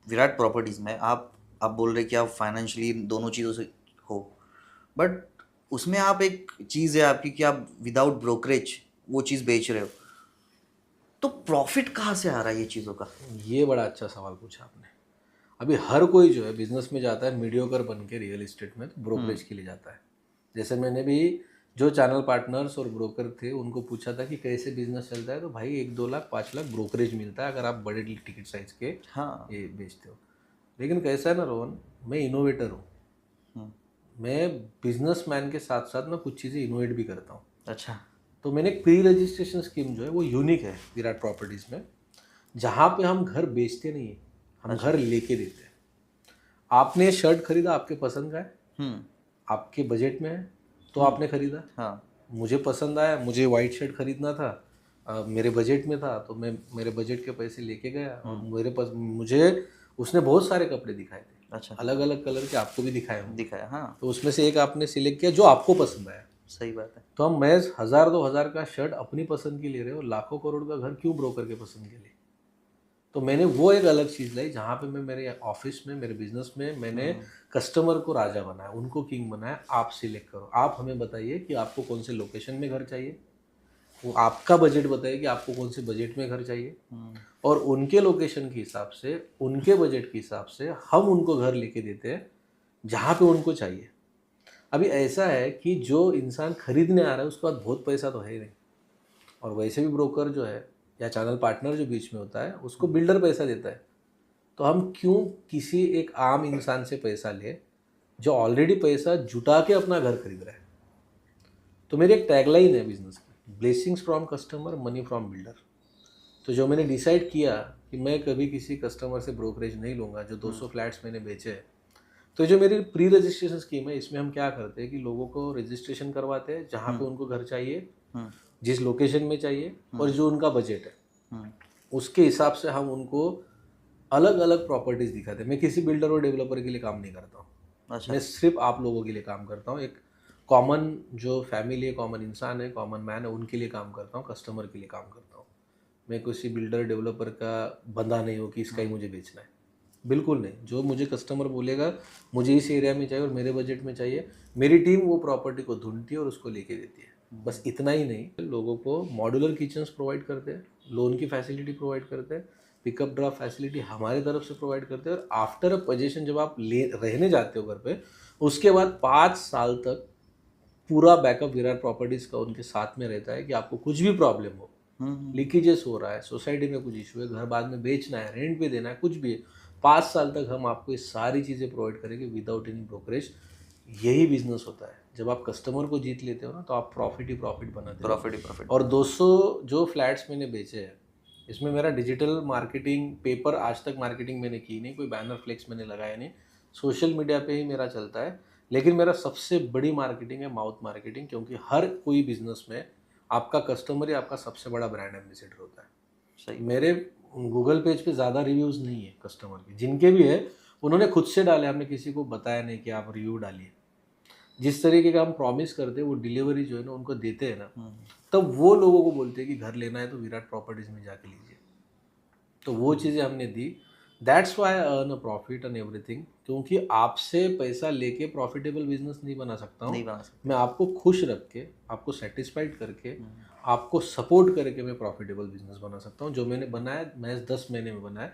Virat properties में आप बोल रहे कि आप फाइनेंशियली दोनों चीज़ों से हो, बट उसमें आप एक चीज़ है आपकी कि आप विदाउट ब्रोकरेज वो चीज़ बेच रहे हो, तो प्रॉफिट कहाँ से आ रहा है ये चीज़ों का? ये बड़ा अच्छा सवाल पूछा आपने। अभी हर कोई जो है बिजनेस में जाता है मीडियोकर बन के रियल इस्टेट में, तो ब्रोकरेज के लिए जाता है। जैसे मैंने भी जो चैनल पार्टनर्स और ब्रोकर थे उनको पूछा था कि कैसे बिजनेस चलता है, तो भाई 1-2 लाख 5 लाख ब्रोकरेज मिलता है अगर आप बड़े टिकट साइज के हाँ। ये बेचते हो। लेकिन कैसा है ना रोहन, मैं इनोवेटर हूँ। हम्म। मैं बिजनेसमैन के साथ साथ मैं कुछ चीज़ें इनोवेट भी करता हूँ। अच्छा। तो मैंने एक प्री रजिस्ट्रेशन स्कीम जो है वो यूनिक है विराट प्रॉपर्टीज़ में, जहाँ पे हम घर बेचते नहीं हैं, हम अच्छा। घर लेके देते हैं। आपने शर्ट खरीदा, आपके पसंद का है, हम्म। आपके बजट में है, तो हम्म। आपने खरीदा। हाँ। मुझे पसंद आया, मुझे वाइट शर्ट खरीदना था, मेरे बजट में था, तो मैं मेरे बजट के पैसे लेके गया और मेरे पास मुझे उसने बहुत सारे कपड़े दिखाए थे, अच्छा। अलग अलग कलर के, आपको भी दिखाए होंगे। दिखाया, हाँ। तो उसमें से एक आपने सिलेक्ट किया जो आपको पसंद आया। सही बात है। तो हम महज 1000-2000 का शर्ट अपनी पसंद की ले रहे हो, लाखों करोड़ का घर क्यों ब्रोकर के पसंद के लिए? तो मैंने वो एक अलग चीज़ लाई जहाँ पे मैं मेरे ऑफिस में, मेरे बिजनेस में मैंने कस्टमर को राजा बनाया, उनको किंग बनाया। आप सिलेक्ट करो, आप हमें बताइए कि आपको कौन से लोकेशन में घर चाहिए, वो आपका बजट बताइए कि आपको कौन से बजट में घर चाहिए, और उनके लोकेशन के हिसाब से, उनके बजट के हिसाब से हम उनको घर लेके देते हैं जहाँ पे उनको चाहिए। अभी ऐसा है कि जो इंसान खरीदने आ रहा है उसके पास बहुत पैसा तो है ही नहीं, और वैसे भी ब्रोकर जो है या चैनल पार्टनर जो बीच में होता है उसको बिल्डर पैसा देता है। तो हम क्यों किसी एक आम इंसान से पैसा ले जो ऑलरेडी पैसा जुटा के अपना घर खरीद रहा है? तो मेरी एक टैगलाइन है बिजनेस की, blessings from customer, money from builder. तो जो मैंने डिसाइड किया कि मैं कभी किसी कस्टमर से ब्रोकरेज नहीं लूँगा, जो 200 फ्लैट्स मैंने बेचे हैं। तो जो मेरी प्री रजिस्ट्रेशन स्कीम है इसमें हम क्या करते हैं कि लोगों को रजिस्ट्रेशन करवाते हैं जहाँ पे उनको घर चाहिए, जिस लोकेशन में चाहिए और जो उनका बजट है, उसके हिसाब से हम उनको अलग अलग प्रॉपर्टीज़ दिखाते हैं। मैं किसी बिल्डर और डेवलपर के लिए काम नहीं करता हूँ, अच्छा। मैं सिर्फ आप लोगों के लिए काम करता हूँ। एक कॉमन जो फैमिली है, कॉमन इंसान है, कॉमन मैन है, उनके लिए काम करता हूँ, कस्टमर के लिए काम करता हूँ। मैं किसी बिल्डर डेवलपर का बंदा नहीं हूँ कि इसका ही मुझे बेचना है, बिल्कुल नहीं। जो मुझे कस्टमर बोलेगा मुझे इस एरिया में चाहिए और मेरे बजट में चाहिए, मेरी टीम वो प्रॉपर्टी को ढूंढती है और उसको लेके देती है। बस इतना ही नहीं, लोगों को मॉड्यूलर किचन्स प्रोवाइड करते हैं, लोन की फैसिलिटी प्रोवाइड करते हैं, पिकअप ड्रॉप फैसिलिटी हमारी तरफ से प्रोवाइड करते हैं, और आफ्टर अ पोजीशन जब आप ले रहने जाते हो घर पे, उसके बाद 5 साल तक पूरा बैकअप विराट प्रॉपर्टीज का उनके साथ में रहता है कि आपको कुछ भी प्रॉब्लम हो, लीकेजेस हो रहा है, सोसाइटी में कुछ इशू है, घर बाद में बेचना है, रेंट पे देना है, कुछ भी है, 5 साल तक हम आपको ये सारी चीज़ें प्रोवाइड करेंगे विदाउट एनी ब्रोकरेज। यही बिजनेस होता है। जब आप कस्टमर को जीत लेते हो ना तो आप प्रॉफिट ही प्रॉफिट बनाते हो। प्रॉफिट ही प्रॉफिट। और 200 जो फ्लैट्स मैंने बेचे हैं, इसमें मेरा डिजिटल मार्केटिंग, पेपर आज तक मार्केटिंग मैंने की नहीं, कोई बैनर फ्लेक्स मैंने लगाया नहीं, सोशल मीडिया पे ही मेरा चलता है। लेकिन मेरा सबसे बड़ी मार्केटिंग है माउथ मार्केटिंग, क्योंकि हर कोई बिजनेस में आपका कस्टमर ही आपका सबसे बड़ा ब्रांड एम्बेसडर होता है। सही। मेरे गूगल पेज पे ज़्यादा रिव्यूज़ नहीं है कस्टमर के, जिनके भी है उन्होंने खुद से डाले, हमने किसी को बताया नहीं कि आप रिव्यू डालिए। जिस तरीके का हम प्रॉमिस करते हैं वो डिलीवरी जो है ना उनको देते हैं ना, तब वो लोगों को बोलते हैं कि घर लेना है तो विराट प्रॉपर्टीज़ में जाके लीजिए। तो वो चीज़ें हमने दी। That's why earn a profit and everything, क्योंकि आपसे पैसा लेके प्रॉफिटेबल बिजनेस नहीं बना सकता हूँ। नहीं बना सकते। मैं आपको खुश रख के, आपको सेटिस्फाइड करके, आपको सपोर्ट करके मैं प्रॉफिटेबल बिजनेस बना सकता हूँ। जो मैंने बनाया मैं 10 महीने में बनाया।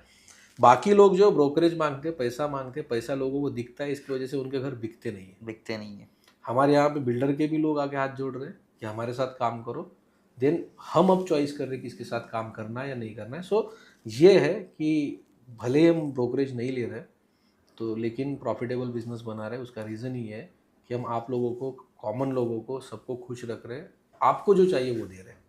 बाकी लोग जो ब्रोकरेज मांगते, पैसा मांगते, पैसा लोगों को दिखता है, इसकी वजह से उनके घर बिकते नहीं है। बिकते नहीं है। हमारे यहाँ पे बिल्डर के भी लोग आके हाथ जोड़ रहे हैं कि हमारे साथ काम करो। देन हम अब चॉइस कर रहे हैं कि इसके साथ काम करना है या नहीं करना है। सो ये है कि भले ही हम ब्रोकरेज नहीं ले रहे तो, लेकिन प्रॉफिटेबल बिजनेस बना रहे हैं। उसका रीज़न ही है कि हम आप लोगों को, कॉमन लोगों को, सबको खुश रख रहे हैं, आपको जो चाहिए वो दे रहे हैं।